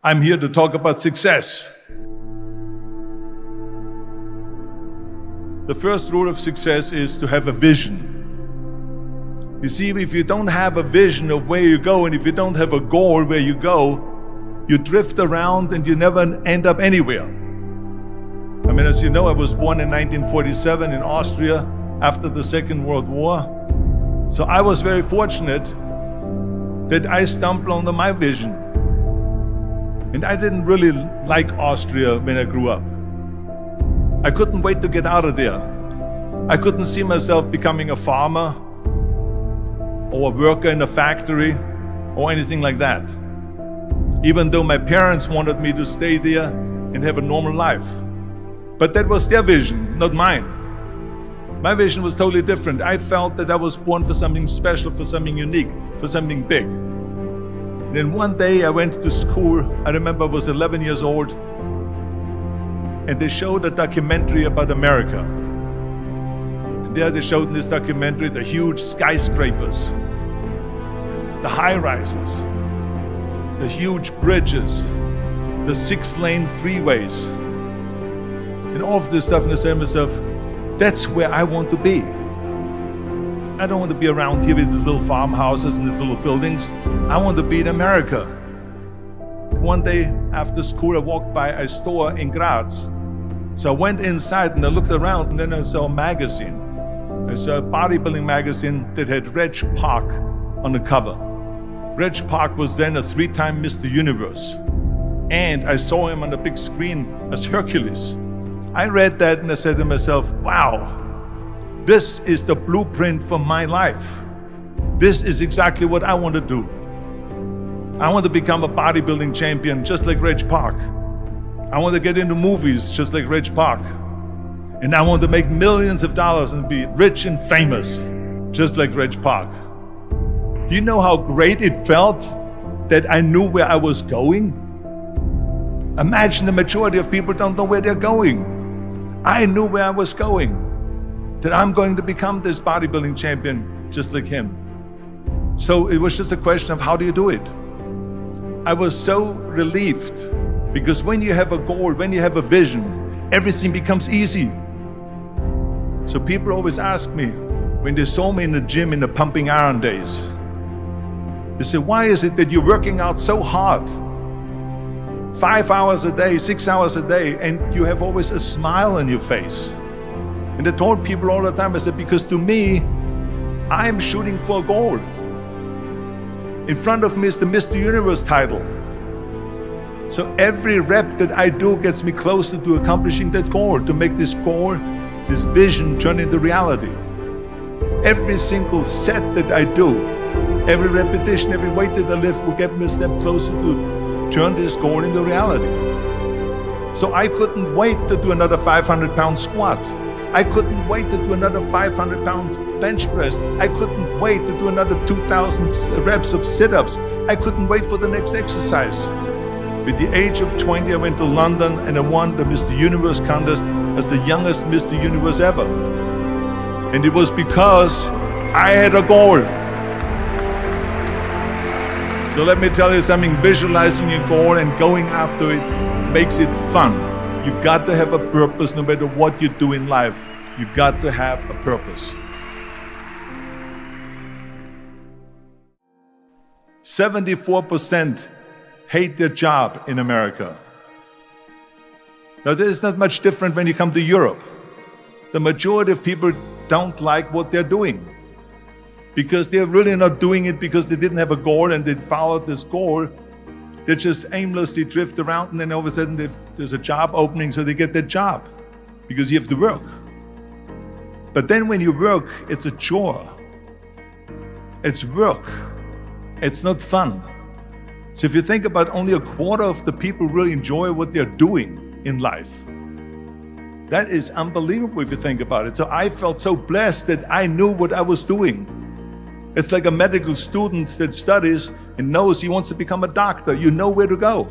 I'm here to talk about success. The first rule of success is to have a vision. You see, if you don't have a vision of where you go, and if you don't have a goal where you go, you drift around and you never end up anywhere. I mean, as you know, I was born in 1947 in Austria after the Second World War. So I was very fortunate that I stumbled onto my vision. And I didn't really like Austria when I grew up. I couldn't wait to get out of there. I couldn't see myself becoming a farmer or a worker in a factory or anything like that. Even though my parents wanted me to stay there and have a normal life. But that was their vision, not mine. My vision was totally different. I felt that I was born for something special, for something unique, for something big. Then one day I went to school. I remember I was 11 years old, and they showed a documentary about America. And there they showed in this documentary the huge skyscrapers, the high-rises, the huge bridges, the 6-lane freeways, and all of this stuff. And I said to myself, that's where I want to be. I don't want to be around here with these little farmhouses and these little buildings. I want to be in America. One day after school, I walked by a store in Graz. So I went inside and I looked around, and then I saw a magazine. I saw a bodybuilding magazine that had Reg Park on the cover. Reg Park was then a 3-time Mr. Universe. And I saw him on the big screen as Hercules. I read that and I said to myself, wow, this is the blueprint for my life. This is exactly what I want to do. I want to become a bodybuilding champion just like Reg Park. I want to get into movies just like Reg Park. And I want to make millions of dollars and be rich and famous just like Reg Park. Do you know how great it felt that I knew where I was going? Imagine the majority of people don't know where they're going. I knew where I was going, that I'm going to become this bodybuilding champion just like him. So it was just a question of how do you do it? I was so relieved, because when you have a goal, when you have a vision, everything becomes easy. So people always ask me, when they saw me in the gym in the pumping iron days, they say, why is it that you're working out so hard? 5 hours a day, 6 hours a day, and you have always a smile on your face. And I told people all the time, I said, because to me, I'm shooting for a goal. In front of me is the Mr. Universe title. So every rep that I do gets me closer to accomplishing that goal, to make this goal, this vision turn into reality. Every single set that I do, every repetition, every weight that I lift will get me a step closer to turn this goal into reality. So I couldn't wait to do another 500-pound squat. I couldn't wait to do another 500-pound bench press. I couldn't wait to do another 2,000 reps of sit-ups. I couldn't wait for the next exercise. At the age of 20, I went to London and I won the Mr. Universe contest as the youngest Mr. Universe ever. And it was because I had a goal. So let me tell you something, visualizing your goal and going after it makes it fun. You got to have a purpose no matter what you do in life. You got to have a purpose. 74% hate their job in America. Now this is not much different when you come to Europe. The majority of people don't like what they're doing, because they're really not doing it because they didn't have a goal and they followed this goal. They just aimlessly drift around, and then all of a sudden there's a job opening, so they get that job because you have to work. But then when you work, it's a chore. It's work. It's not fun. So if you think about, only a quarter of the people really enjoy what they're doing in life. That is unbelievable if you think about it. So I felt so blessed that I knew what I was doing. It's like a medical student that studies and knows he wants to become a doctor. You know where to go.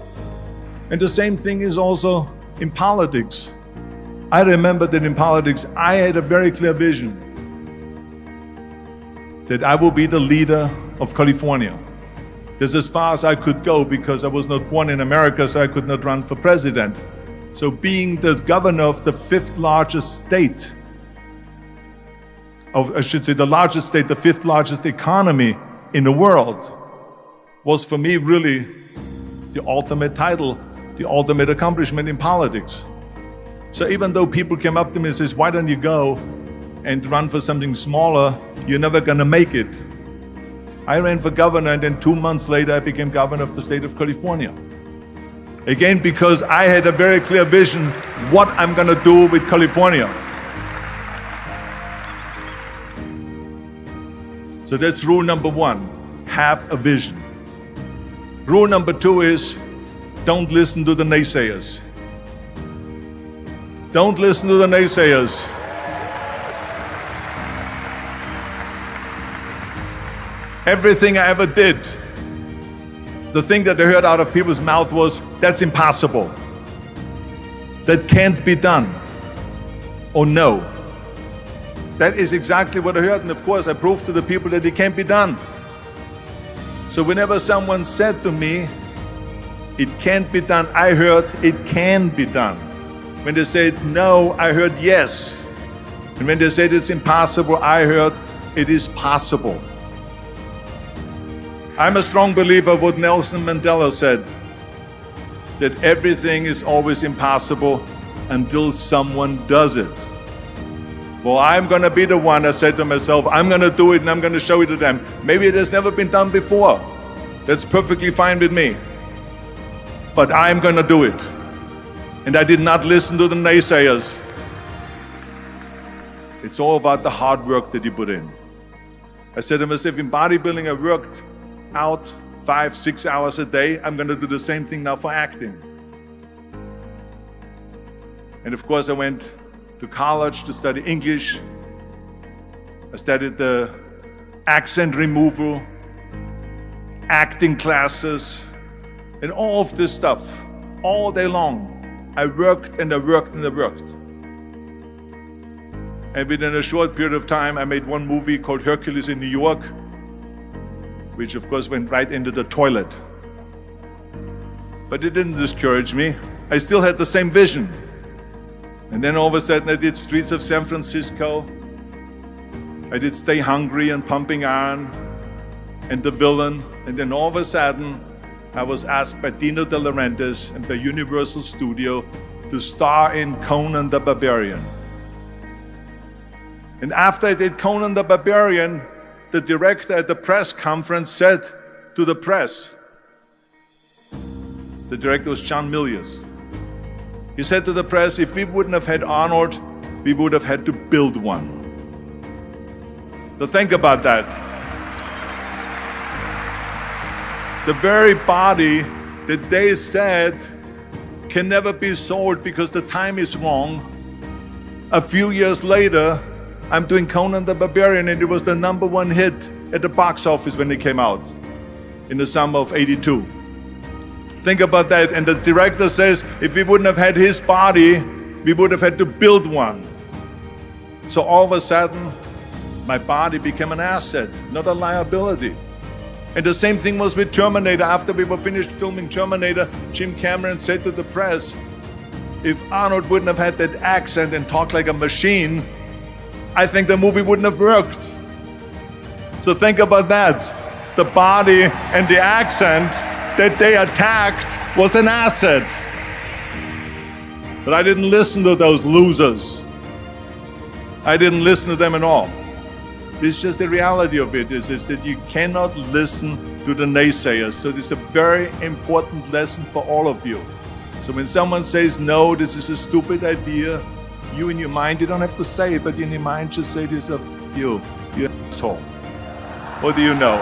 And the same thing is also in politics. I remember that in politics, I had a very clear vision that I will be the leader of California. That's as far as I could go because I was not born in America, so I could not run for president. So being the governor of the fifth largest state, the largest state, the fifth largest economy in the world, was for me really the ultimate title, the ultimate accomplishment in politics. So even though people came up to me and says, why don't you go and run for something smaller, you're never gonna make it. I ran for governor, and then 2 months later I became governor of the state of California. Again, because I had a very clear vision what I'm gonna do with California. So that's rule number one, have a vision. Rule number two is, don't listen to the naysayers. Don't listen to the naysayers. Everything I ever did, the thing that I heard out of people's mouth was, that's impossible. That can't be done. Or no. That is exactly what I heard, and of course I proved to the people that it can't be done. So whenever someone said to me, it can't be done, I heard, it can be done. When they said no, I heard yes. And when they said it's impossible, I heard, it is possible. I'm a strong believer of what Nelson Mandela said, that everything is always impossible until someone does it. Well, I'm gonna be the one, I said to myself, I'm gonna do it and I'm gonna show it to them. Maybe it has never been done before. That's perfectly fine with me. But I'm gonna do it. And I did not listen to the naysayers. It's all about the hard work that you put in. I said to myself, in bodybuilding I worked out 5-6 hours a day. I'm gonna do the same thing now for acting. And of course I went to college to study English. I studied the accent removal, acting classes, and all of this stuff, all day long. I worked and I worked and I worked. And within a short period of time, I made one movie called Hercules in New York, which of course went right into the toilet. But it didn't discourage me. I still had the same vision. And then all of a sudden I did Streets of San Francisco. I did Stay Hungry and Pumping Iron and The Villain. And then all of a sudden I was asked by Dino De Laurentiis and by Universal Studio to star in Conan the Barbarian. And after I did Conan the Barbarian, the director at the press conference said to the press, the director was John Milius. He said to the press, if we wouldn't have had Arnold, we would have had to build one. So think about that. The very body that they said can never be sold because the time is wrong. A few years later, I'm doing Conan the Barbarian, and it was the #1 hit at the box office when it came out in the summer of '82. Think about that. And the director says, if we wouldn't have had his body, we would have had to build one. So all of a sudden, my body became an asset, not a liability. And the same thing was with Terminator. After we were finished filming Terminator, Jim Cameron said to the press, if Arnold wouldn't have had that accent and talked like a machine, I think the movie wouldn't have worked. So think about that. The body and the accent that they attacked was an asset. But I didn't listen to those losers. I didn't listen to them at all. It's just the reality of it is that you cannot listen to the naysayers. So this is a very important lesson for all of you. So when someone says, no, this is a stupid idea, you in your mind, you don't have to say it, but in your mind just say to yourself, you're an asshole. What do you know?